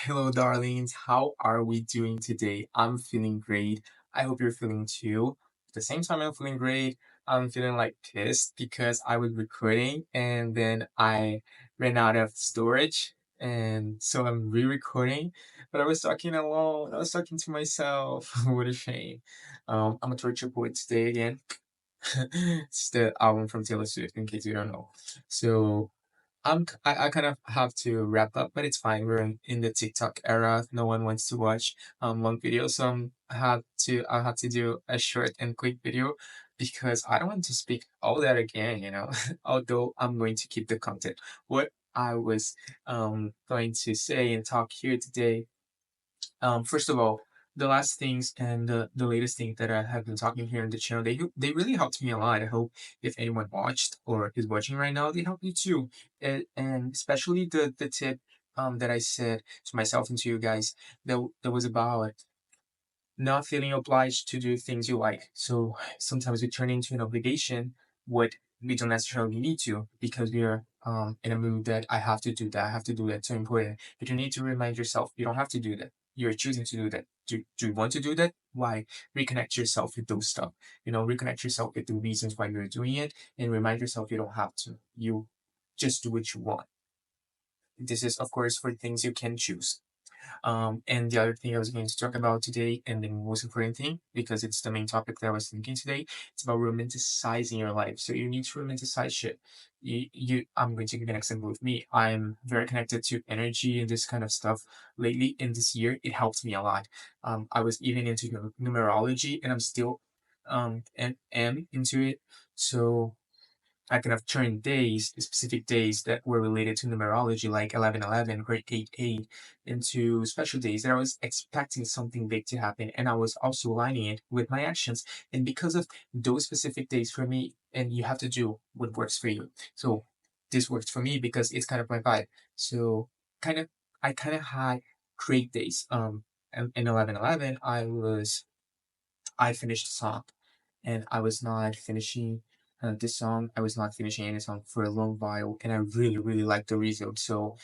Hello, darlings. How are we doing today? I'm feeling great. I hope you're feeling too. At the same time, I'm feeling great. I'm feeling like pissed because I was recording and then I ran out of storage. And so I'm re recording, but I was talking alone. I was talking to myself. What a shame. I'm a torture poet today again. It's the album from Taylor Swift, in case you don't know. So I kind of have to wrap up, but it's fine. We're in the TikTok era. No one wants to watch long videos, so I have to do a short and quick video because I don't want to speak all that again, you know. Although I'm going to keep the content. What I was going to say and talk here today, first of all, the last things and the latest thing that I have been talking here in the channel, they really helped me a lot. I hope if anyone watched or is watching right now, they help you too. And especially the tip that I said to myself and to you guys that was about not feeling obliged to do things you like. So sometimes we turn into an obligation what we don't necessarily need to because we're in a mood that I have to do that, I have to do that, so important. But you need to remind yourself you don't have to do that. You're choosing to do that. Do you want to do that? Why? Reconnect yourself with those stuff. You know, reconnect yourself with the reasons why you're doing it and remind yourself you don't have to. You just do what you want. This is of course for things you can choose. And the other thing I was going to talk about today, and the most important thing, because it's the main topic that I was thinking today, it's about romanticizing your life. So you need to romanticize shit. I'm going to give you an example with me. I'm very connected to energy and this kind of stuff lately. In this year, it helped me a lot. I was even into numerology, and I'm still and am into it. So I could have turned days, specific days that were related to numerology, like 1111 or 88, into special days that I was expecting something big to happen. And I was also aligning it with my actions. And because of those specific days for me, and you have to do what works for you. So this worked for me because it's kind of my vibe. So kind of, I kind of had great days. In 1111, I finished a song and I was not finishing this song. I was not finishing any song for a long while, and I really, really liked the result. So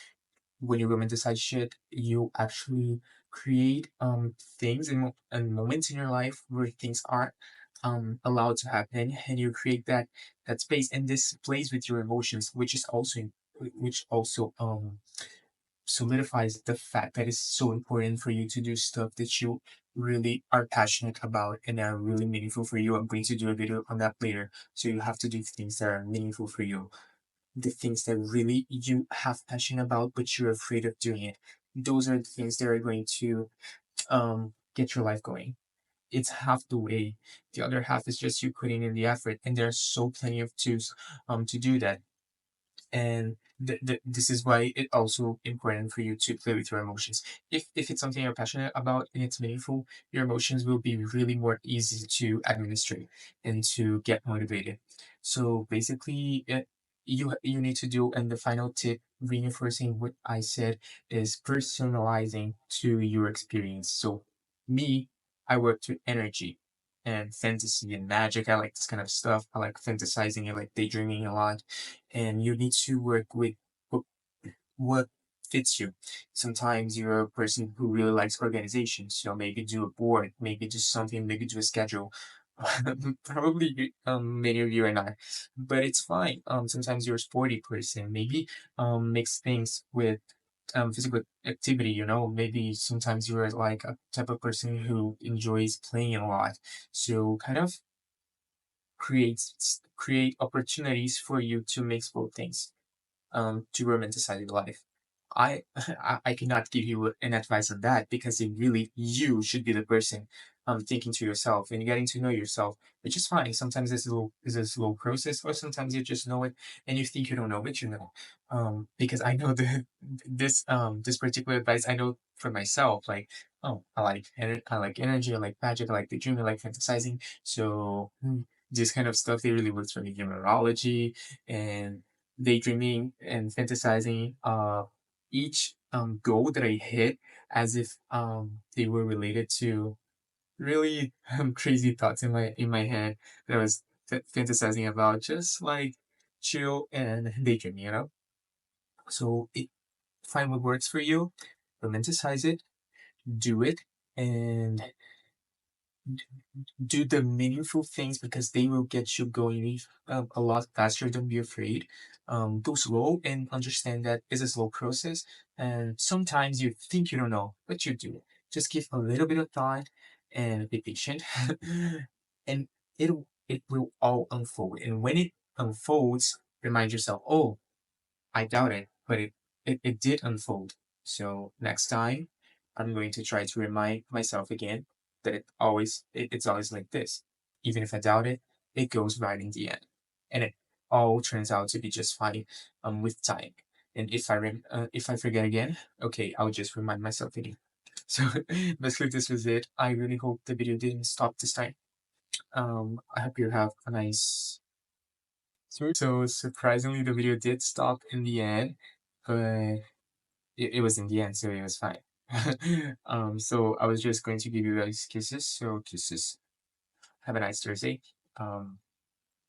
when you romanticize shit, you actually create things and moments in your life where things are allowed to happen, and you create that space, and this plays with your emotions, which also solidifies the fact that it's so important for you to do stuff that you really are passionate about and are really meaningful for you. I'm going to do a video on that later. So you have to do things that are meaningful for you. The things that really you have passion about, but you're afraid of doing it. Those are the things that are going to get your life going. It's half the way. The other half is just you putting in the effort, and there are so plenty of tools to do that. And this is why it's also important for you to play with your emotions. If it's something you're passionate about and it's meaningful, your emotions will be really more easy to administrate and to get motivated. So basically, you need to do, and the final tip, reinforcing what I said, is personalizing to your experience. So me, I work with energy and fantasy and magic. I like this kind of stuff. I like fantasizing. I like daydreaming a lot, and you need to work with what, what fits you. Sometimes you're a person who really likes organization, so maybe do a board, maybe do something, maybe do a schedule. Probably many of you are not, but it's fine. Sometimes you're a sporty person, maybe mix things with physical activity, you know. Maybe sometimes you're like a type of person who enjoys playing a lot, so kind of create opportunities for you to mix both things, to romanticize your life. I cannot give you an advice on that because it really you should be the person thinking to yourself and getting to know yourself, which is fine. Sometimes it's a slow process, or sometimes you just know it and you think you don't know, but you know. Because I know this particular advice I know for myself. Like, oh, I like energy, I like magic, I like the dream, I like fantasizing. So this kind of stuff, it really works for me. Numerology and daydreaming and fantasizing each goal that I hit as if they were related to really crazy thoughts in my head that I was fantasizing about, just like chill and daydream, you know. So find what works for you, romanticize it, do it, and do the meaningful things because they will get you going a lot faster. Don't be afraid. Go slow and understand that it's a slow process. And sometimes you think you don't know, but you do. Just give a little bit of thought and be patient, and it will all unfold. And when it unfolds, remind yourself, oh, I doubt it, but it did unfold. So next time, I'm going to try to remind myself again that it's always like this. Even if I doubt it, it goes right in the end, and it all turns out to be just fine. With time. And if I forget again, okay, I'll just remind myself again. So basically, this was it. I really hope the video didn't stop this time. I hope you have a nice. So surprisingly, the video did stop in the end, but it was in the end, so it was fine. So I was just going to give you guys kisses. So kisses. Have a nice Thursday.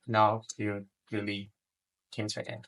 Now you really came to an end.